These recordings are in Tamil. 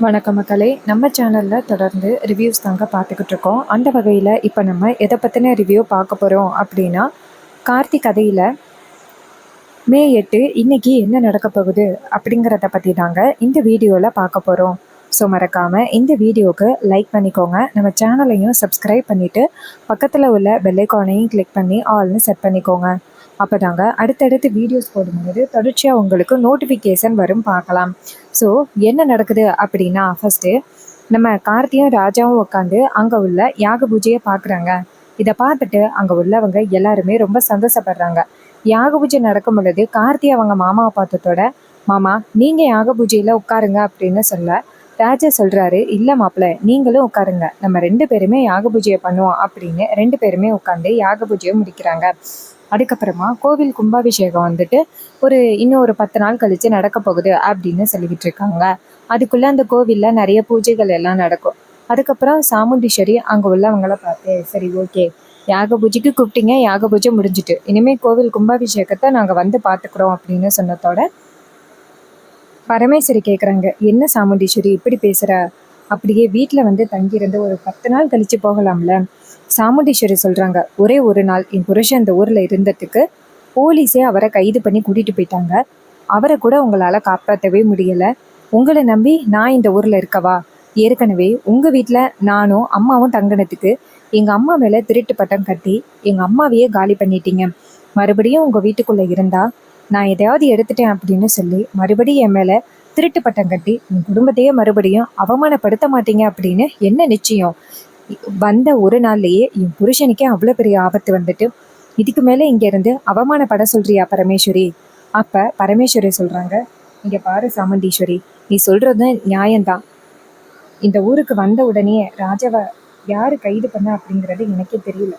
வணக்கம் மக்களே, நம்ம சேனலில் தொடர்ந்து ரிவ்யூஸ் தாங்க பார்த்துக்கிட்டு இருக்கோம். அந்த வகையில் இப்போ நம்ம எதை பற்றின ரிவ்யூ பார்க்க போகிறோம் அப்படின்னா, கார்த்தி கதையில் மே 8 இன்னைக்கு என்ன நடக்க போகுது அப்படிங்கிறத பற்றி தாங்க இந்த வீடியோவில் பார்க்க போகிறோம். ஸோ மறக்காமல் இந்த வீடியோவுக்கு லைக் பண்ணிக்கோங்க, நம்ம சேனலையும் சப்ஸ்கிரைப் பண்ணிவிட்டு பக்கத்தில் உள்ள பெல்லைக்கானையும் கிளிக் பண்ணி ஆல்னு செட் பண்ணிக்கோங்க. அப்போ தாங்க அடுத்தடுத்து வீடியோஸ் போடும்போது தொடர்ச்சியாக உங்களுக்கு நோட்டிஃபிகேஷன் வரும், பார்க்கலாம். ஸோ என்ன நடக்குது அப்படின்னா, ஃபஸ்ட்டு நம்ம கார்த்தியும் ராஜாவும் உட்காந்து அங்கே உள்ள யாக பூஜையை பார்க்குறாங்க. இதை பார்த்துட்டு அங்கே உள்ளவங்க எல்லாருமே ரொம்ப சந்தோஷப்படுறாங்க. யாக பூஜை நடக்கும் பொழுது கார்த்தி அவங்க மாமாவை பார்த்ததோட, மாமா நீங்கள் யாக பூஜையில் உட்காருங்க அப்படின்னு சொல்ல, ராஜா சொல்கிறாரு, இல்லை மாப்பிள்ள நீங்களும் உட்காருங்க, நம்ம 2 பேருமே யாக பூஜையை பண்ணுவோம் அப்படின்னு 2 பேருமே உட்காந்து யாக பூஜையை முடிக்கிறாங்க. அதுக்கப்புறமா கோவில் கும்பாபிஷேகம் வந்துட்டு இன்னும் ஒரு 10 நாள் கழித்து நடக்க போகுது அப்படின்னு சொல்லிக்கிட்டு இருக்காங்க. அதுக்குள்ளே அந்த கோவிலில் நிறைய பூஜைகள் எல்லாம் நடக்கும். அதுக்கப்புறம் சாமுண்டீஸ்வரி அங்கே உள்ளவங்கள பார்த்து, சரி ஓகே, யாக பூஜைக்கு கூப்பிட்டீங்க, யாக பூஜை முடிஞ்சிட்டு இனிமேல் கோவில் கும்பாபிஷேகத்தை நாங்கள் வந்து பார்த்துக்குறோம் அப்படின்னு சொன்னதோட பரமேஸ்வரி கேட்குறாங்க, என்ன சாமுண்டீஸ்வரி இப்படி பேசுகிற, அப்படியே வீட்டில் வந்து தங்கியிருந்து ஒரு 10 நாள் கழித்து போகலாம்ல. சாமுண்டீஸ்வரி சொல்கிறாங்க, ஒரே ஒரு நாள் என் புருஷன் இந்த ஊரில் இருந்ததுக்கு போலீஸே அவரை கைது பண்ணி கூட்டிகிட்டு போயிட்டாங்க. அவரை கூட உங்களால் காப்பாற்றவே முடியலை. உங்களை நம்பி நான் இந்த ஊரில் இருக்கவா? ஏற்கனவே உங்கள் வீட்டில் நானும் அம்மாவும் தங்கினதுக்கு எங்கள் அம்மா மேலே திருட்டு பட்டம் கட்டி எங்கள் அம்மாவையே காலி பண்ணிட்டீங்க. மறுபடியும் உங்கள் வீட்டுக்குள்ளே இருந்தால் நான் எதையாவது எடுத்துட்டேன் அப்படின்னு சொல்லி மறுபடியும் என் மேலே திருட்டு பட்டம் கட்டி என் குடும்பத்தையே மறுபடியும் அவமானப்படுத்த மாட்டீங்க அப்படின்னு என்ன நிச்சயம்? வந்த ஒரு நாள்லேயே என் புருஷனுக்கே அவ்வளோ பெரிய ஆபத்து வந்துட்டு இதுக்கு மேலே இங்கேருந்து அவமானப்பட சொல்கிறியா பரமேஸ்வரி? அப்போ பரமேஸ்வரி சொல்கிறாங்க, இங்கே பாரு சாமுண்டீஸ்வரி, நீ சொல்கிறது நியாயம்தான். இந்த ஊருக்கு வந்த உடனே ராஜாவை யார் கைது பண்ண அப்படிங்கிறது எனக்கே தெரியல.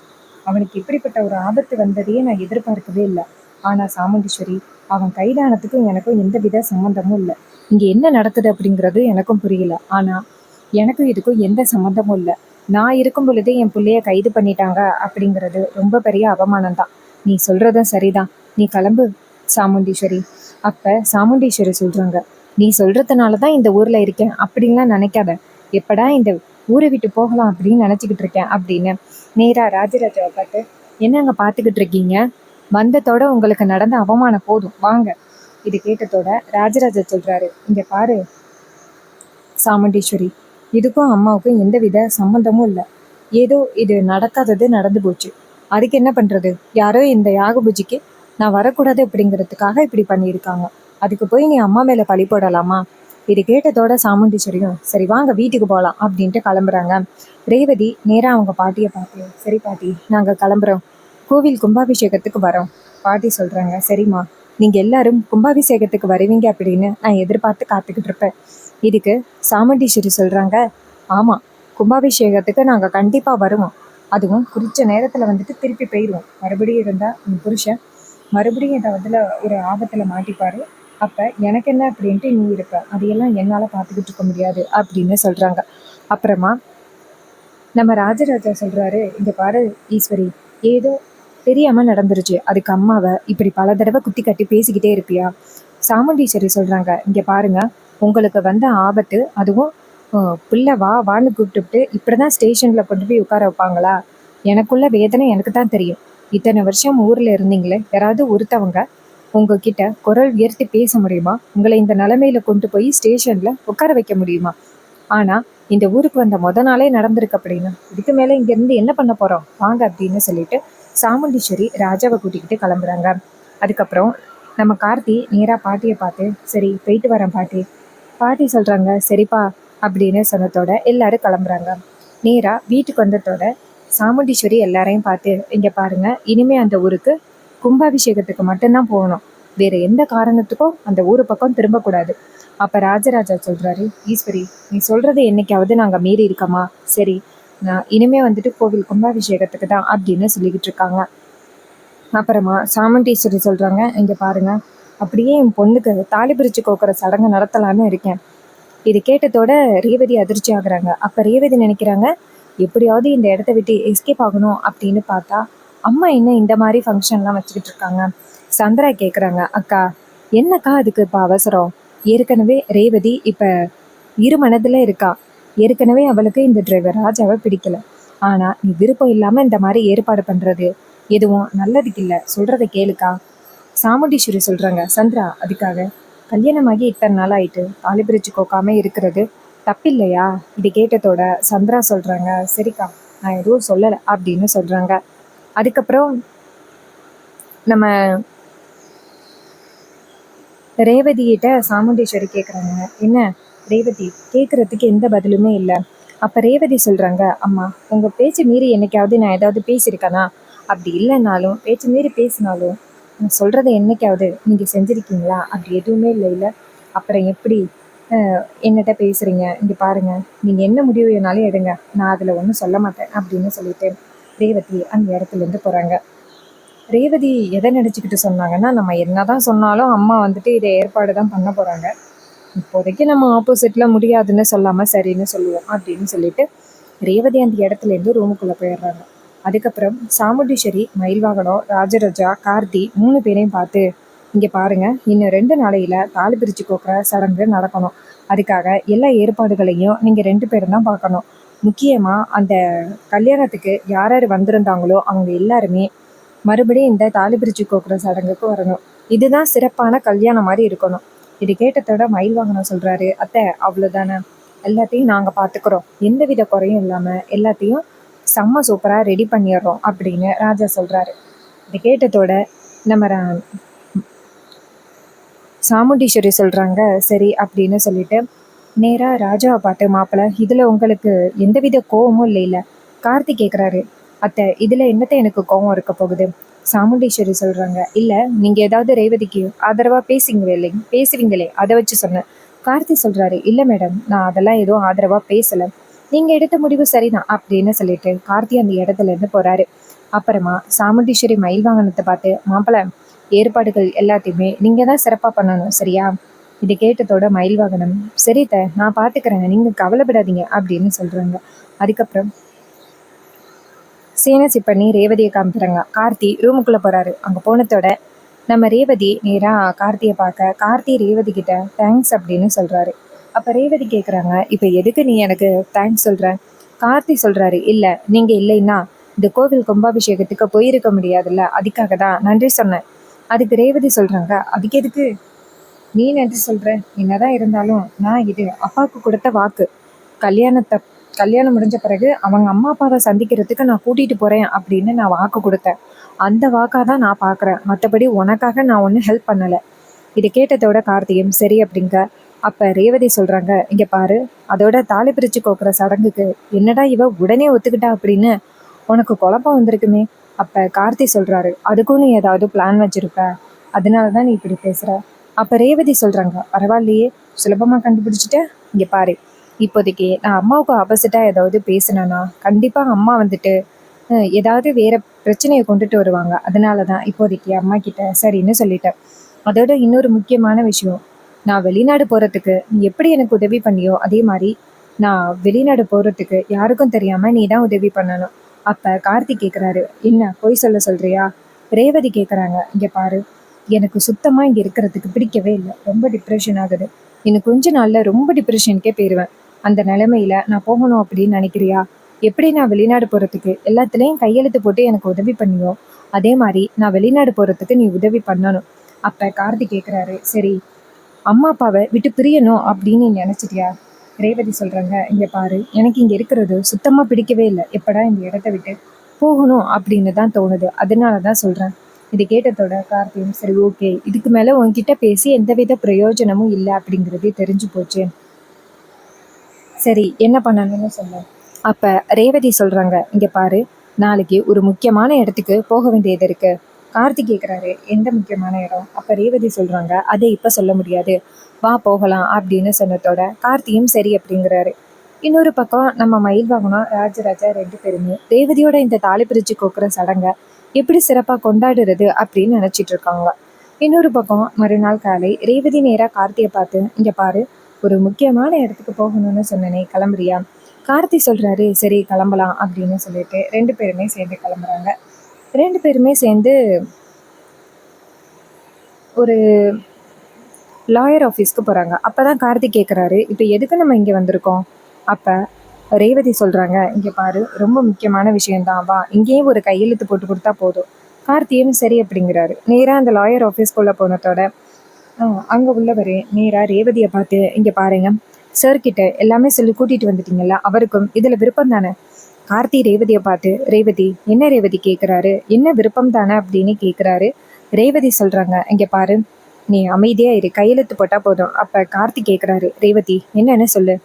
அவனுக்கு இப்படிப்பட்ட ஒரு ஆபத்து வந்ததையே நான் எதிர்பார்க்கவே இல்லை. ஆனால் சாமுண்டீஸ்வரி, அவன் கைதானத்துக்கும் எனக்கும் எந்த வித சம்மந்தமும் இல்லை. இங்கே என்ன நடக்குது அப்படிங்கிறது எனக்கும் புரியல. ஆனால் எனக்கும் இதுக்கும் எந்த சம்மந்தமும் இல்லை. நான் இருக்கும் பொழுதே என் பிள்ளைய கைது பண்ணிட்டாங்க அப்படிங்கிறது ரொம்ப பெரிய அவமானம் தான். நீ சொல்கிறதும் சரிதான், நீ கிளம்பு சாமுண்டீஸ்வரி. அப்போ சாமுண்டீஸ்வரி சொல்கிறாங்க, நீ சொல்கிறதுனால தான் இந்த ஊரில் இருக்கேன் அப்படின்லாம் நினைக்காத. எப்படா இந்த ஊரை விட்டு போகலாம் அப்படின்னு நினச்சிக்கிட்டு இருக்கேன் அப்படின்னு நேராக ராஜராஜாவை பார்த்து, என்னங்க பார்த்துக்கிட்டு இருக்கீங்க, வந்ததோட உங்களுக்கு நடந்த அவமானம் போதும், வாங்க. இது கேட்டதோட ராஜராஜா சொல்கிறாரு, இங்கே பாரு சாமுண்டீஸ்வரி, இதுக்கும் அம்மாவுக்கும் எந்த வித சம்மந்தமும் இல்லை. ஏதோ இது நடக்காதது நடந்து போச்சு, அதுக்கு என்ன பண்ணுறது? யாரோ இந்த யாக பூஜைக்கு நான் வரக்கூடாது அப்படிங்கிறதுக்காக இப்படி பண்ணியிருக்காங்க. அதுக்கு போய் நீ அம்மா மேலே பழி போடலாமா? இது கேட்டதோட சாமுண்டீஸ்வரியும், சரி வாங்க வீட்டுக்கு போகலாம் அப்படின்ட்டு கிளம்புறாங்க. ரேவதி நேராக அவங்க பாட்டியை பார்த்து, சரி பாட்டி நாங்கள் கிளம்புறோம், கோவில் கும்பாபிஷேகத்துக்கு வரோம். பாட்டி சொல்கிறாங்க, சரிம்மா, நீங்கள் எல்லாரும் கும்பாபிஷேகத்துக்கு வருவீங்க அப்படின்னு நான் எதிர்பார்த்து காத்துக்கிட்டு இருப்பேன். இதுக்கு சாமுண்டீஸ்வரி சொல்கிறாங்க, ஆமாம், கும்பாபிஷேகத்துக்கு நாங்கள் கண்டிப்பாக வருவோம். அதுவும் குறித்த நேரத்தில் வந்துட்டு திருப்பி போயிடுவோம். மறுபடியும் இருந்தால் என் புருஷன் மறுபடியும் ஏதாவதுல ஒரு ஆபத்தில் மாட்டிப்பார். அப்போ எனக்கு என்ன அப்படின்ட்டு நீ இருப்ப, அதையெல்லாம் என்னால் பார்த்துக்கிட்டு இருக்க முடியாது அப்படின்னு சொல்கிறாங்க. அப்புறமா நம்ம ராஜராஜா சொல்கிறாரு, இங்கே பாரு ஈஸ்வரி, ஏதோ தெரியாமல் நடந்துருச்சு, அதுக்கு அம்மாவை இப்படி பல தடவை குத்தி கட்டி பேசிக்கிட்டே இருப்பியா? சாமுண்டீஸ்வரி சொல்கிறாங்க, இங்கே பாருங்க, உங்களுக்கு வந்த ஆபத்து, அதுவும் பிள்ளை வா வான்னு கூப்பிட்டுட்டு இப்படி தான் ஸ்டேஷனில் கொண்டு போய் உட்கார வைப்பாங்களா? எனக்குள்ள வேதனை எனக்கு தான் தெரியும். இத்தனை வருஷம் ஊரில் இருந்தீங்களே, யாராவது ஒருத்தவங்க உங்ககிட்ட குரல் உயர்த்தி பேச முடியுமா? உங்களை இந்த நிலைமையில கொண்டு போய் ஸ்டேஷனில் உட்கார வைக்க முடியுமா? ஆனால் இந்த ஊருக்கு வந்த நாளே நடந்திருக்கு அப்படின்னா இதுக்கு மேலே இங்கேருந்து என்ன பண்ண போகிறோம், வாங்க அப்படின்னு சொல்லிட்டு சாமுண்டீஸ்வரி ராஜாவை கூட்டிக்கிட்டு கிளம்புறாங்க. அதுக்கப்புறம் நம்ம கார்த்தி நேராக பாட்டியை பார்த்து, சரி போயிட்டு வரேன் பாட்டி. பாட்டி சொல்கிறாங்க, சரிப்பா அப்படின்னு சொன்னதோட எல்லாரும் கிளம்புறாங்க. நேராக வீட்டுக்கு வந்ததோட சாமுண்டீஸ்வரி எல்லாரையும் பார்த்து, இங்கே பாருங்க, இனிமே அந்த ஊருக்கு கும்பாபிஷேகத்துக்கு மட்டும்தான் போகணும், வேறு எந்த காரணத்துக்கும் அந்த ஊர் பக்கம் திரும்பக்கூடாது. அப்போ ராஜராஜா சொல்கிறாரு, ஈஸ்வரி நீ சொல்கிறது என்னைக்காவது நாங்கள் மீறி இருக்கோமா? சரி, நான் இனிமே வந்துட்டு கோவில் கும்பாபிஷேகத்துக்கு தான் அப்படின்னு சொல்லிக்கிட்டு இருக்காங்க. அப்புறமா சாமுண்டீஸ்வரி சொல்கிறாங்க, இங்கே பாருங்க, அப்படியே என் பொண்ணுக்கு தாலி பிரித்து கோக்கிற சடங்கு நடத்தலான்னு இருக்கேன். இது கேட்டதோட ரேவதி அதிர்ச்சி ஆகுறாங்க. அப்போ ரேவதி நினைக்கிறாங்க, எப்படியாவது இந்த இடத்த விட்டு எஸ்கேப் ஆகணும் அப்படின்னு பார்த்தா அம்மா என்ன இந்த மாதிரி ஃபங்க்ஷன்லாம் வச்சுக்கிட்டு இருக்காங்க. சந்திரா கேட்குறாங்க, அக்கா என்னக்கா அதுக்கு இப்போ அவசரம்? ஏற்கனவே ரேவதி இப்போ இரு மனதில் இருக்கா. ஏற்கனவே அவளுக்கு இந்த டிரைவர் ராஜாவை பிடிக்கல. ஆனா நீ விருப்பம் இல்லாம இந்த மாதிரி ஏற்பாடு பண்றது எதுவும் நல்லதுக்கு இல்லை. சொல்றத கேளுக்கா. சாமுண்டீஸ்வரி சொல்றாங்க, சந்திரா அதுக்காக கல்யாணமாகி இத்தனை நாள் ஆயிட்டு தாலி பிரிச்சு கோக்காம இருக்கிறது தப்பில்லையா? இது கேட்டதோட சந்திரா சொல்றாங்க, சரிக்கா நான் எதுவும் சொல்லலை அப்படின்னு சொல்றாங்க. அதுக்கப்புறம் நம்ம ரேவதியிட்ட சாமுண்டீஸ்வரி கேட்குறாங்க, என்ன ரேவதி கேட்குறதுக்கு எந்த பதிலுமே இல்லை. அப்போ ரேவதி சொல்கிறாங்க, அம்மா உங்கள் பேச்சு மீறி என்னைக்காவது நான் ஏதாவது பேசியிருக்கேனா? அப்படி இல்லைனாலும் பேச்சு மீறி பேசினாலும் நான் சொல்கிறத என்னைக்காவது நீங்கள் செஞ்சுருக்கீங்களா? அப்படி எதுவுமே இல்லை. இல்லை அப்புறம் எப்படி என்னட்ட பேசுகிறீங்க? இங்கே பாருங்கள், நீங்கள் என்ன முடிவு வேணாலும் எடுங்க, நான் அதில் ஒன்றும் சொல்ல மாட்டேன் அப்படின்னு சொல்லிட்டு ரேவதி அந்த இடத்துலேருந்து போகிறாங்க. ரேவதி எதை நினச்சிக்கிட்டு சொன்னாங்கன்னா, நம்ம என்னதான் சொன்னாலும் அம்மா வந்துட்டு இதை ஏற்பாடு தான் பண்ண போகிறாங்க, இப்போதைக்கு நம்ம ஆப்போசிட்டில் முடியாதுன்னு சொல்லாமல் சரின்னு சொல்லுவோம் அப்படின்னு சொல்லிட்டு ரேவதி அந்த இடத்துலேருந்து ரூமுக்குள்ளே போயிடுறாங்க. அதுக்கப்புறம் சாமுண்டீஸ்வரி, மயில்வாகனம், ராஜராஜா, கார்த்தி 3 பேரையும் பார்த்து, இங்கே பாருங்கள், இன்னும் 2 நாளையில் தாலி பிரித்து கோக்குற சடங்கு நடக்கணும். அதுக்காக எல்லா ஏற்பாடுகளையும் நீங்கள் 2 பேரும் தான் பார்க்கணும். முக்கியமாக அந்த கல்யாணத்துக்கு யார் யார் வந்திருந்தாங்களோ அவங்க எல்லாருமே மறுபடியும் இந்த தாலி பிரிச்சு கோக்குற சடங்குக்கு வரணும். இதுதான் சிறப்பான கல்யாணம் மாதிரி இருக்கணும். இது கேட்டதோட மயில்வாகனம் சொல்றாரு, அத்தை அவ்வளோதானே, எல்லாத்தையும் நாங்கள் பார்த்துக்குறோம், எந்தவித குறையும் இல்லாமல் எல்லாத்தையும் செம்ம சூப்பராக ரெடி பண்ணிடுறோம் அப்படின்னு ராஜா சொல்கிறாரு. இது கேட்டதோட நம்ம சாமுண்டீஸ்வரி சொல்கிறாங்க, சரி அப்படின்னு சொல்லிட்டு நேராக ராஜாவை பார்த்து, மாப்பிள்ளை இதில் உங்களுக்கு எந்தவித கோவமும் இல்லை? கார்த்தி கேட்குறாரு, அத்தை இதில் என்னத்தை எனக்கு கோவம் இருக்க போகுது? சாமுண்டீஸ்வரி சொல்கிறாங்க, இல்லை நீங்கள் ஏதாவது ரேவதிக்கு ஆதரவாக பேசுவீங்களே அதை வச்சு சொன்னேன். கார்த்தி சொல்கிறாரு, இல்லை மேடம், நான் அதெல்லாம் எதுவும் ஆதரவாக பேசலை, நீங்கள் எடுத்த முடிவு சரிதான் அப்படின்னு சொல்லிட்டு கார்த்தி அந்த இடத்துலேருந்து போகிறாரு. அப்புறமா சாமுண்டீஸ்வரி மயில்வாகனத்தை பார்த்து, மாப்பிள்ளை ஏற்பாடுகள் எல்லாத்தையுமே நீங்கள் தான் சிறப்பாக பண்ணணும், சரியா? இது கேட்டதோட மயில்வாகனம், சரித்த நான் பார்த்துக்கிறேங்க, நீங்கள் கவலைப்படாதீங்க அப்படின்னு சொல்கிறாங்க. அதுக்கப்புறம் சீனசி பண்ணி ரேவதியை காமிக்கிறாங்க. கார்த்தி ரூமுக்குள்ளே போகிறாரு. அங்கே போனதோட நம்ம ரேவதி நேராக கார்த்தியை பார்க்க, கார்த்தி ரேவதி கிட்ட தேங்க்ஸ் அப்படின்னு சொல்கிறாரு. அப்போ ரேவதி கேட்குறாங்க, இப்போ எதுக்கு நீ எனக்கு தேங்க்ஸ் சொல்கிற? கார்த்தி சொல்கிறாரு, இல்லை நீங்கள் இல்லைன்னா இந்த கோவில் கும்பாபிஷேகத்துக்கு போயிருக்க முடியாதுல்ல, அதுக்காக தான் நன்றி சொன்னேன். அதுக்கு ரேவதி சொல்கிறாங்க, அதுக்கு எதுக்கு நீ நன்றி சொல்கிற? என்னதான் இருந்தாலும் நான் இது அப்பாவுக்கு கொடுத்த வாக்கு. கல்யாணம் முடிஞ்ச பிறகு அவங்க அம்மா அப்பாவை சந்திக்கிறதுக்கு நான் கூட்டிகிட்டு போகிறேன் அப்படின்னு நான் வாக்கு கொடுத்தேன். அந்த வாக்காக தான் நான் பார்க்குறேன், மற்றபடி உனக்காக நான் ஒன்றும் ஹெல்ப் பண்ணலை. இதை கேட்டதோட கார்த்தியும் சரி அப்படிங்க. அப்போ ரேவதி சொல்கிறாங்க, இங்கே பாரு, அதோட தாலி பிரித்து கோக்குற சடங்குக்கு என்னடா இவ உடனே ஒத்துக்கிட்டா அப்படின்னு உனக்கு குழப்பம் வந்திருக்குமே. அப்போ கார்த்தி சொல்கிறாரு, அதுக்கும் நீ ஏதாவது பிளான் வச்சுருப்ப, அதனால தான் நீ இப்படி பேசுகிற. அப்போ ரேவதி சொல்கிறாங்க, பரவாயில்லையே சுலபமாக கண்டுபிடிச்சிட்ட. இங்கே பாரு, இப்போதைக்கு நான் அம்மாவுக்கு ஆப்போசிட்டாக ஏதாவது பேசினேன்னா கண்டிப்பாக அம்மா வந்துட்டு ஏதாவது வேறு பிரச்சனையை கொண்டுட்டு வருவாங்க. அதனால தான் இப்போதைக்கு அம்மா கிட்ட சரின்னு சொல்லிட்டேன். அதோட இன்னொரு முக்கியமான விஷயம், நான் வெளிநாடு போகிறதுக்கு நீ எப்படி எனக்கு உதவி பண்ணியோ அதே மாதிரி நான் வெளிநாடு போகிறதுக்கு யாருக்கும் தெரியாமல் நீ தான் உதவி பண்ணணும். அப்போ கார்த்தி கேட்குறாரு, என்ன பொய் சொல்கிறியா? ரேவதி கேட்குறாங்க, இங்கே பாரு, எனக்கு சுத்தமாக இங்கே இருக்கிறதுக்கு பிடிக்கவே இல்லை, ரொம்ப டிப்ரெஷன் ஆகுது, இன்னும் கொஞ்ச நாளில் ரொம்ப டிப்ரெஷனுக்கே போயிடுவேன். அந்த நிலைமையில நான் போகணும் அப்படின்னு நினைக்கிறியா? எப்படி நான் வெளிநாடு போகிறதுக்கு எல்லாத்துலேயும் கையெழுத்து போட்டு எனக்கு உதவி பண்ணியோ அதே மாதிரி நான் வெளிநாடு போகிறதுக்கு நீ உதவி பண்ணணும். அப்போ கார்த்தி கேட்குறாரு, சரி அம்மா அப்பாவை விட்டு பிரியணும் அப்படின்னு நீ நினச்சிட்டியா? ரேவதி சொல்கிறாங்க, இங்கே பாரு, எனக்கு இங்கே இருக்கிறது சுத்தமாக பிடிக்கவே இல்லை, எப்படா இந்த இடத்த விட்டு போகணும் அப்படின்னு தான் தோணுது, அதனால தான் சொல்கிறேன். இது கேட்டதோட கார்த்தியும் சரி ஓகே, இதுக்கு மேலே உன்கிட்ட பேசி எந்தவித பிரயோஜனமும் இல்லை அப்படிங்கிறதே தெரிஞ்சு போச்சு, சரி என்ன பண்ணணும்னு சொல்ல. அப்போ ரேவதி சொல்கிறாங்க, இங்கே பாரு, நாளைக்கு ஒரு முக்கியமான இடத்துக்கு போக வேண்டியது இருக்குது. கார்த்தி கேட்குறாரு, எந்த முக்கியமான இடம்? அப்போ ரேவதி சொல்கிறாங்க, அதை இப்போ சொல்ல முடியாது, வா போகலாம் அப்படின்னு சொன்னதோட கார்த்தியும் சரி அப்படிங்கிறாரு. இன்னொரு பக்கம் நம்ம மயில்வாகனம், ராஜராஜா 2 பேருமே ரேவதியோட இந்த தாலி பிரிச்சு கோக்குற சடங்கை எப்படி சிறப்பாக கொண்டாடுறது அப்படின்னு நினச்சிட்டு இருக்காங்க. இன்னொரு பக்கம் மறுநாள் காலை ரேவதி நேராக கார்த்தியை பார்த்து, இங்கே பாரு, ஒரு முக்கியமான இடத்துக்கு போகணும்னு சொன்னனே, கிளம்புறியா? கார்த்தி சொல்கிறாரு, சரி கிளம்பலாம் அப்படின்னு சொல்லிட்டு 2 பேருமே சேர்ந்து கிளம்புறாங்க. 2 பேருமே சேர்ந்து ஒரு லாயர் ஆஃபீஸ்க்கு போகிறாங்க. அப்போ தான் கார்த்திக் கேட்குறாரு, இப்போ எதுக்கு நம்ம இங்கே வந்திருக்கோம்? அப்போ ரேவதி சொல்கிறாங்க, இங்கே பாரு, ரொம்ப முக்கியமான விஷயம்தான், வா, இங்கேயும் ஒரு கையெழுத்து போட்டு கொடுத்தா போதும். கார்த்தியும் சரி அப்படிங்கிறாரு. நேராக அந்த லாயர் ஆஃபீஸ்க்குள்ளே போனதோட அங்கே உள்ளவர் நேராக ரேவதியை பார்த்து, இங்கே பாருங்க, சார்கிட்ட எல்லாமே சொல்லி கூட்டிகிட்டு வந்துட்டீங்கல்ல, அவருக்கும் இதில் விருப்பம் தானே? கார்த்தி ரேவதியை பார்த்து, ரேவதி என்ன ரேவதி கேட்குறாரு, என்ன விருப்பம் தானே அப்படின்னு கேட்குறாரு. ரேவதி சொல்கிறாங்க, இங்கே பாரு, நீ அமைதியாக இரு, கையெழுத்து போட்டால் போதும். அப்போ கார்த்தி கேட்குறாரு, ரேவதி என்னன்னு சொல்லு,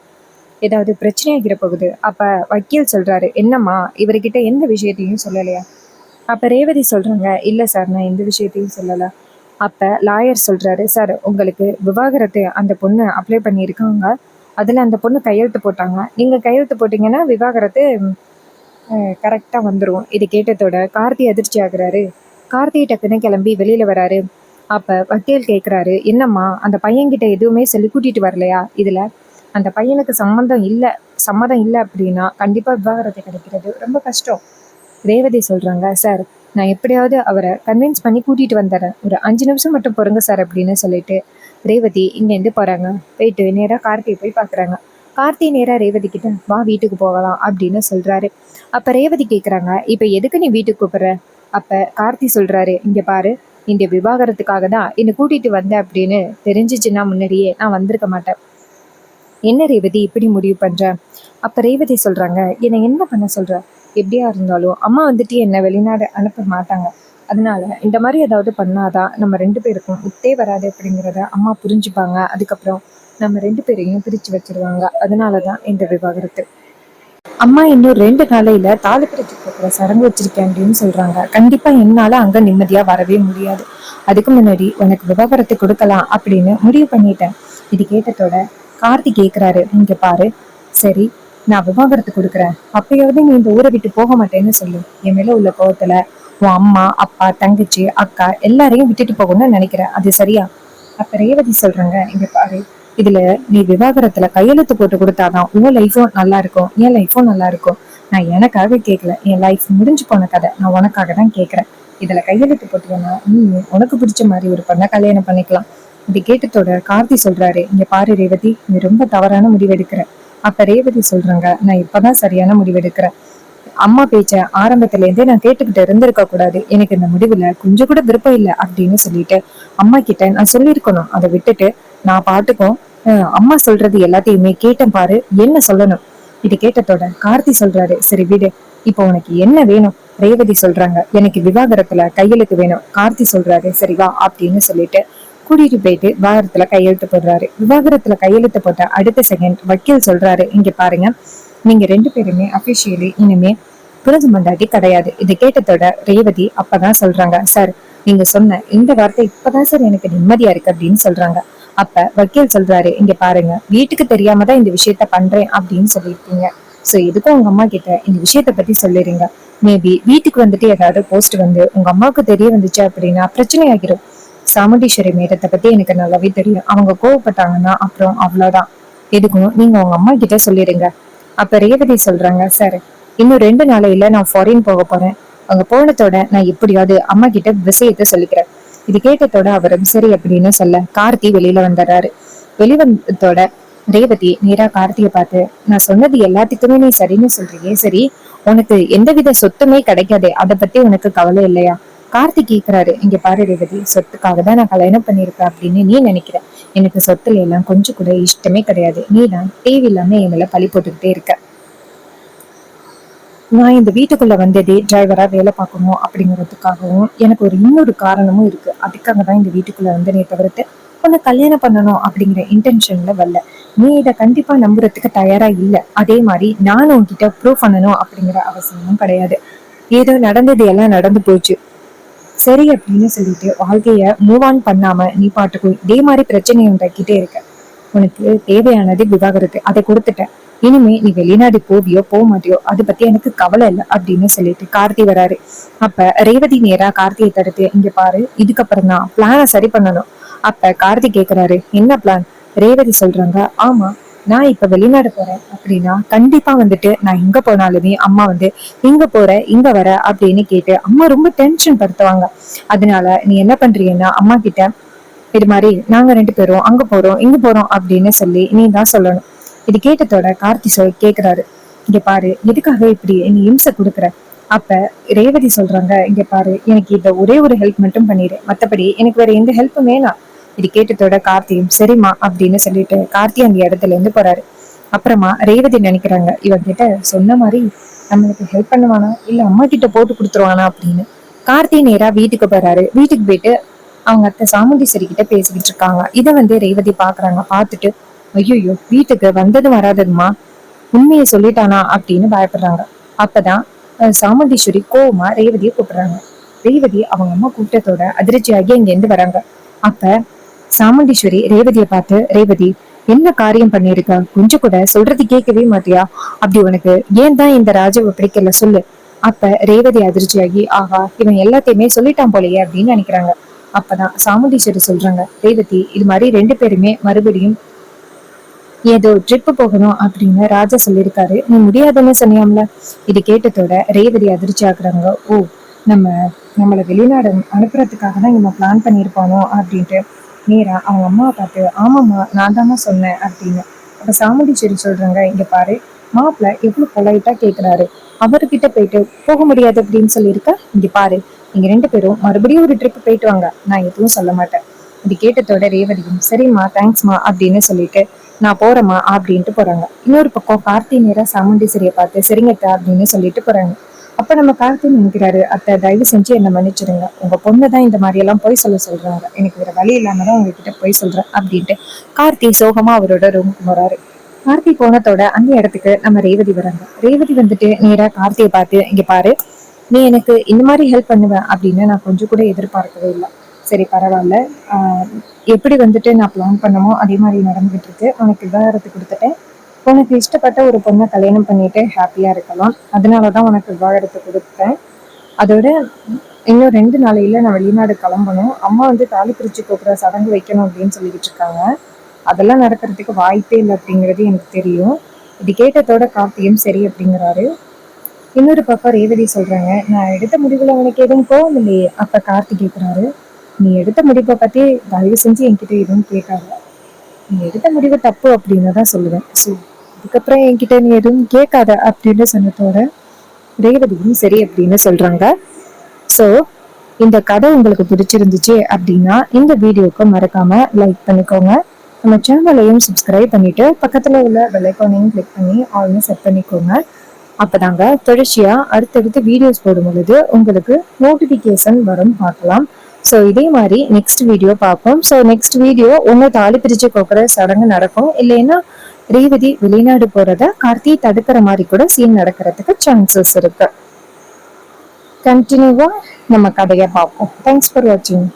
ஏதாவது பிரச்சனையாகிற போகுது. அப்போ வக்கீல் சொல்கிறாரு, என்னம்மா இவர்கிட்ட எந்த விஷயத்தையும் சொல்லலையா? அப்போ ரேவதி சொல்கிறாங்க, இல்லை சார், நான் எந்த விஷயத்தையும் சொல்லலை. அப்போ லாயர் சொல்கிறாரு, சார் உங்களுக்கு விவாகரத்து அந்த பொண்ணு அப்ளை பண்ணியிருக்காங்க, அதில் அந்த பொண்ணு கையெழுத்து போட்டாங்க, நீங்கள் கையெழுத்து போட்டிங்கன்னா விவாகரத்து கரெக்டாக வந்துடும். இது கேட்டதோட கார்த்தி அதிர்ச்சி ஆகுறாரு. கார்த்தி டக்குன்னு கிளம்பி வெளியில் வராரு. அப்போ வக்கீல் கேட்குறாரு, என்னம்மா அந்த பையன்கிட்ட எதுவுமே சொல்லி கூட்டிகிட்டு வரலையா? இதில் அந்த பையனுக்கு சம்மதம் இல்லை அப்படின்னா கண்டிப்பாக விவாகரத்து கிடைக்கிறது ரொம்ப கஷ்டம். ரேவதி சொல்கிறாங்க, சார் நான் எப்படியாவது அவரை கன்வின்ஸ் பண்ணி கூட்டிகிட்டு வந்துடுறேன், ஒரு 5 நிமிஷம் மட்டும் பொறுங்க சார் அப்படின்னு சொல்லிட்டு ரேவதி இங்கேருந்து போகிறாங்க. போயிட்டு நேராக கார்த்தியை போய் பார்க்குறாங்க. கார்த்தி நேராக ரேவதி கிட்ட, வா வீட்டுக்கு போகலாம் அப்படின்னு சொல்கிறாரு. அப்போ ரேவதி கேட்குறாங்க, இப்போ எதுக்கு நீ வீட்டுக்கு கூப்பிட்ற? அப்போ கார்த்தி சொல்கிறாரு, இங்கே பாரு, இந்த விவாகரத்துக்காக தான் என்னை கூட்டிகிட்டு வந்தேன் அப்படின்னு தெரிஞ்சிச்சுன்னா முன்னாடியே நான் வந்திருக்க மாட்டேன். என்ன ரேவதி இப்படி முடிவு பண்ணுற? அப்போ ரேவதி சொல்கிறாங்க, என்னை என்ன பண்ண சொல்கிற? எப்படியா இருந்தாலும் அம்மா வந்துட்டு என்னை வெளிநாடு அனுப்ப மாட்டாங்க, அதனால இந்த மாதிரி ஏதாவது பண்ணாதான் நம்ம 2 பேருக்கும் ஒத்தே வராது அப்படிங்கிறத அம்மா புரிஞ்சுப்பாங்க. அதுக்கப்புறம் நம்ம 2 பேரையும் பிரித்து வச்சிருவாங்க. அதனால தான் இந்த விவாகரத்து. அம்மா இன்னும் 2 நாளையில தாலி பிரித்து கொடுக்குற சடங்கு வச்சிருக்கேன் அப்படின்னு சொல்றாங்க. கண்டிப்பா என்னால அங்க நிம்மதியா வரவே முடியாது. அதுக்கு முன்னாடி உனக்கு விவாகரத்து கொடுக்கலாம் அப்படின்னு முடிவு பண்ணிட்டேன். இது கேட்டதோட கார்த்தி கேட்குறாரு, இங்க பாரு, சரி நான் விவாகரத்து கொடுக்குறேன், அப்பயாவது நீ இந்த ஊரை விட்டு போக மாட்டேன்னு சொல்லு. என் மேல உள்ள கோவத்துல உன் அம்மா அப்பா தங்கச்சி அக்கா எல்லாரையும் விட்டுட்டு போகணும்னு நினைக்கிறேன், அது சரியா? அப்ப ரேவதி சொல்றாங்க, இங்க பாரு, இதுல நீ விவாகரத்துல கையெழுத்து போட்டு கொடுத்தாதான் உன் லைஃபும் நல்லா இருக்கும், என் லைஃபும் நல்லா இருக்கும். நான் எனக்காக கேட்கல, என் லைஃப் முடிஞ்சு போன கதை, நான் உனக்காக தான் கேட்கறேன். இதுல கையெழுத்து போட்டீங்கன்னா நீ உனக்கு பிடிச்ச மாதிரி ஒரு பொண்ணை கல்யாணம் பண்ணிக்கலாம். இது கேட்டதோட கார்த்தி சொல்றாரு, இங்க பாரு ரேவதி, நீ ரொம்ப தவறான முடிவெடுக்கிற. அப்ப ரேவதி சொல்றாங்க, நான் இப்பதான் சரியான முடிவெடுக்கிறேன். அம்மா பேச்ச ஆரம்பத்துல இருந்தே நான் கேட்டுக்கிட்டு இருந்திருக்க கூடாது, எனக்கு இந்த முடிவுல கொஞ்சம் கூட விருப்பம் இல்லை அப்படின்னு சொல்லிட்டு அம்மா கிட்ட நான் சொல்லியிருக்கணும். அதை விட்டுட்டு நான் பாட்டுக்கும் அம்மா சொல்றது எல்லாத்தையுமே கேட்டேன் பாரு, என்ன சொல்லணும். இது கேட்டதோட கார்த்தி சொல்றாரு, சரி விடு, இப்போ உனக்கு என்ன வேணும்? ரேவதி சொல்றாங்க, எனக்கு விவாகரத்துல கையெழுத்து வேணும். கார்த்தி சொல்றாரு, சரி வா அப்படின்னு சொல்லிட்டு கூட்டிட்டு போயிட்டு விவாகரத்துல கையெழுத்து போடுறாரு. விவாகரத்துல கையெழுத்து போட்ட அடுத்த செகண்ட் வக்கீல் சொல்றாரு, இங்க பாருங்க, நீங்க 2 பேருமே அபிஷியலி இனிமே புரிஞ்சு மண்டாட்டி கிடையாது. இதை கேட்டதோட ரேவதி அப்பதான் சொல்றாங்க, சார் நீங்க சொன்ன இந்த வார்த்தை இப்பதான் சார் எனக்கு நிம்மதியா இருக்கு அப்படின்னு சொல்றாங்க. அப்ப வக்கீல் சொல்றாரு, இங்க பாருங்க, வீட்டுக்கு தெரியாம தான் இந்த விஷயத்த பண்றேன் அப்படின்னு சொல்லியிருக்கீங்க. சோ எதுக்கும் உங்க அம்மா கிட்ட இந்த விஷயத்த பத்தி சொல்லிடுங்க. மேபி வீட்டுக்கு வந்துட்டு ஏதாவது போஸ்ட் வந்து உங்க அம்மாவுக்கு தெரிய வந்துச்சு அப்படின்னா பிரச்சனை ஆகிரும். சாமுண்டீஸ்வரி மேடத்தை பத்தி எனக்கு நல்லாவே தெரியும், அவங்க கோவப்பட்டாங்கன்னா அப்புறம் அவ்வளவுதான். எதுக்கும் நீங்க உங்க அம்மா கிட்ட சொல்லிடுங்க. அப்ப ரேவதி சொல்றாங்க, சார் இன்னும் 2 நாளையில நான் ஃபாரின் போக போறேன், அங்க போனதோட நான் எப்படியாவது அம்மா கிட்ட விஷயத்த சொல்லிக்கிறேன். இது கேட்டதோட அவரும் சரி அப்படின்னு சொல்ல கார்த்தி வெளியில வந்துடுறாரு. வெளிவந்ததோட ரேவதி நேரா கார்த்திய பார்த்து, நான் சொன்னது எல்லாத்துக்குமே நீ சரின்னு சொல்றியே, சரி உனக்கு எந்தவித சொத்துமே கிடைக்காதே, அதை பத்தி உனக்கு கவலை இல்லையா? கார்த்தி கேக்குறாரு, இங்க பாரு ரேவதி, சொத்துக்காக தான் நான் கல்யாணம் பண்ணிருக்கேன் அப்படின்னு நீ நினைக்கிற, எனக்கு சொத்துல எல்லாம் கொஞ்சம் கூட இஷ்டமே கிடையாது. நீ தான் தேவையில்லாம என் மேல பழி போட்டுக்கிட்டே இருக்க. நான் இந்த வீட்டுக்குள்ள வந்ததே டிரைவரா வேலை பார்க்கணும் அப்படிங்கிறதுக்காகவும் எனக்கு ஒரு இன்னொரு காரணமும் இருக்கு. அதுக்காக தான் இந்த வீட்டுக்குள்ள வந்தனே தவிர்த்து உன்னை கல்யாணம் பண்ணணும் அப்படிங்கிற இன்டென்ஷன்ல வரல. நீ இதை கண்டிப்பா நம்புறதுக்கு தயாரா இல்ல. அதே மாதிரி நானும் உன்கிட்ட ப்ரூவ் பண்ணணும் அப்படிங்கிற அவசியமும் கிடையாது. ஏதோ நடந்தது எல்லாம் நடந்து போச்சு, சரி அப்படின்னு சொல்லிட்டு வாழ்க்கைய மூவ் ஆன் பண்ணாம நீ பாட்டுக்கும் இதே மாதிரி பிரச்சனையை உண்டாக்கிட்டே இருக்க. உனக்கு தேவையானது விவாகரத்து, அதை கொடுத்துட்டேன். இனிமே நீ வெளிநாடு போவியோ போக மாட்டியோ அதை பத்தி எனக்கு கவலை இல்லை அப்படின்னு சொல்லிட்டு கார்த்தி வராரு. அப்ப ரேவதி நேரா கார்த்தியை தடுத்து, இங்க பாரு, இதுக்கப்புறம் தான் பிளான சரி பண்ணணும். அப்ப கார்த்தி கேக்குறாரு, என்ன பிளான்? ரேவதி சொல்றாங்க, ஆமா, நான் இப்ப வெளிநாடு போறேன் அப்படின்னா கண்டிப்பா வந்துட்டு நான் எங்க போனாலுமே அம்மா வந்து இங்க போற இங்க வர அப்படின்னு கேட்டு அம்மா ரொம்ப டென்ஷன் படுத்துவாங்க. அதனால நீ என்ன பண்றீங்கன்னா அம்மா கிட்ட இது மாதிரி நாங்க 2 பேரும் அங்க போறோம் இங்க போறோம் அப்படின்னு சொல்லி நீ தான் சொல்லணும். இது கேட்டதோட கார்த்தி கேக்குறாரு, இங்க பாரு எதுக்காக இப்படி நீ இம்சை கொடுக்குற. அப்ப ரேவதி சொல்றாங்க, இங்க பாரு எனக்கு இந்த ஒரே ஒரு ஹெல்ப் மட்டும் பண்ணிடு, மத்தபடி எனக்கு வேற எந்த ஹெல்ப்பும் வேணாம். இது கேட்டதோட கார்த்தியும் சரிம்மா அப்படின்னு சொல்லிட்டு கார்த்தி அந்த இடத்துல இருந்து போறாரு. அப்புறமா ரேவதி நினைக்கிறாங்க, இவன் கிட்ட சொன்ன மாதிரி நம்மளுக்கு ஹெல்ப் பண்ணுவானா இல்ல அம்மா கிட்ட போட்டு கொடுத்துருவானா அப்படின்னு. கார்த்தி நேரா வீட்டுக்கு போறாரு. வீட்டுக்கு போயிட்டு அவங்க அத்தை சாமுண்டீஸ்வரி கிட்ட பேசிக்கிட்டு இருக்காங்க. இதை ரேவதி பாக்குறாங்க. பார்த்துட்டு ஐயோ வீட்டுக்கு வந்ததும் வராததுமா உண்மையை சொல்லிட்டானா அப்படின்னு பயப்படுறாங்க. அப்பதான் சாமுண்டீஸ்வரி கோவமா ரேவதியை கூப்பிடுறாங்க. ரேவதி அவங்க அம்மா கூட்டத்தோட அதிர்ச்சியாகி இங்க இருந்து வராங்க. அப்ப சாமுண்டீஸ்வரி ரேவதியை பார்த்து, ரேவதி என்ன காரியம் பண்ணிருக்க, கொஞ்சம் கூட சொல்றது கேட்கவே மாட்டியா, அப்படி உனக்கு ஏன் தான் இந்த ராஜாவை பிடிக்கல சொல்லு. அப்ப ரேவதி அதிர்ச்சியாகி, ஆஹா இவன் எல்லாத்தையுமே சொல்லிட்டான் போலயே அப்படின்னு நினைக்கிறாங்க. அப்பதான் சாமுண்டீஸ்வரி சொல்றாங்க, ரேவதி இது மாதிரி 2 பேருமே மறுபடியும் ஏதோ ட்ரிப் போகணும் அப்படின்னு ராஜா சொல்லியிருக்காரு, நீ முடியாதுன்னு சொன்னியாம்ல. இது கேட்டதோட ரேவதி அதிர்ச்சி ஆகுறாங்க. ஓ, நம்ம நம்மளை வெளிநாடு அனுப்புறதுக்காக தான் நம்ம பிளான் பண்ணியிருப்பானோ அப்படின்ட்டு நேரா அவங்க அம்மாவை பார்த்து, ஆமாம்மா நான் தாம்மா சொன்னேன் அப்படின்னு. அப்ப சாமுண்டீஸ்வரி சொல்றாங்க, இங்க பாரு மாப்பிள்ள எவ்வளவு பொலைட்டா கேக்குறாரு, அவர்கிட்ட போயிட்டு போக முடியாது அப்படின்னு சொல்லியிருக்க. இங்க பாரு நீங்க 2 பேரும் மறுபடியும் ஒரு ட்ரிப் போயிட்டு வாங்க, நான் எதுவும் சொல்ல மாட்டேன். இது கேட்டதோட ரேவதியும் சரிம்மா தேங்க்ஸ்மா அப்படின்னு சொல்லிட்டு நான் போறேம்மா அப்படின்ட்டு போறாங்க. இன்னொரு பக்கம் கார்த்தி நேரா சாமுண்டீஸ்வரியை பார்த்து சரிங்கத்தா அப்படின்னு சொல்லிட்டு போறாங்க. அப்ப நம்ம கார்த்தி நினைக்கிறாரு, அத்தை தயவு செஞ்சு என்ன மன்னிச்சிடுங்க, உங்க பொண்ணுதான் இந்த மாதிரி எல்லாம் போய் சொல்றாங்க, எனக்கு வேற வழி இல்லாமதான் உங்ககிட்ட போய் சொல்றேன் அப்படின்ட்டு கார்த்தி சோகமா அவரோட ரூமுக்கு போறாரு. கார்த்தி போனதோட அந்த இடத்துக்கு நம்ம ரேவதி வராங்க. ரேவதி வந்துட்டு நேரா கார்த்தியை பார்த்து, இங்க பாரு நீ எனக்கு இந்த மாதிரி ஹெல்ப் பண்ணுவேன் அப்படின்னு நான் கொஞ்சம் கூட எதிர்பார்க்கவே இல்லை. சரி பரவாயில்ல, எப்படி வந்துட்டு நான் பிளான் பண்ணமோ அதே மாதிரி நடந்துகிட்டு இருக்கு. உனக்கு விவாகரத்து கொடுத்துட்டேன். உனக்கு இஷ்டப்பட்ட ஒரு பொண்ணை கல்யாணம் பண்ணிட்டு ஹாப்பியா இருக்கலாம், அதனாலதான் உனக்கு விவாகரத்து கொடுத்தேன். அதோட இன்னும் 2 நாளையில நான் வெளிநாடு கிளம்பணும். அம்மா தாலி பிரிச்சு கோக்குற சடங்கு வைக்கணும் அப்படின்னு சொல்லிக்கிட்டு இருக்காங்க. அதெல்லாம் நடக்கிறதுக்கு வாய்ப்பே இல்லை அப்படிங்கிறது எனக்கு தெரியும். இது கேட்டதோட கார்த்தியும் சரி அப்படிங்கிறாரு. இன்னொரு பக்கம் ரேவதி சொல்றாங்க, நான் எடுத்த முடிவுல உனக்கு எதுவும் கோவம் இல்லையே. அப்ப கார்த்தி கேட்கிறாரு, நீ எடுத்த முடிவை பத்தி தயவு செஞ்சு என்கிட்ட எதுவும் கேட்காத, நீ எடுத்த முடிவு தப்பு அப்படின்னு தான் சொல்லுவேன். ஸோ அதுக்கப்புறம் என்கிட்ட நீ எதுவும் கேட்காத அப்படின்னு சொன்னதோட ரேவதியும் சரி அப்படின்னு சொல்றாங்க. ஸோ இந்த கதை உங்களுக்கு பிடிச்சிருந்துச்சு அப்படின்னா இந்த வீடியோக்கு மறக்காம லைக் பண்ணிக்கோங்க. நம்ம சேனலையும் சப்ஸ்கிரைப் பண்ணிட்டு பக்கத்துல உள்ள பெல் ஐகானையும் கிளிக் பண்ணி ஆல்னு செட் பண்ணிக்கோங்க. அப்பதாங்க தொடர்ச்சியா அடுத்தடுத்து வீடியோஸ் போடும் பொழுது உங்களுக்கு நோட்டிபிகேஷன் வரும், பார்க்கலாம். ஸோ இதே மாதிரி நெக்ஸ்ட் வீடியோ பார்ப்போம். ஸோ நெக்ஸ்ட் வீடியோ ஒன்று தாலி பிரிச்சு கோக்குற சடங்கு நடக்கும், இல்லைன்னா ரேவதி வெளிநாடு போறத கார்த்தி தடுக்கிற மாதிரி கூட சீன் நடக்கிறதுக்கு சான்சஸ் இருக்கு. கண்டினியூவா நம்ம கதையை பார்ப்போம். தேங்க்ஸ் ஃபார் வாட்சிங்.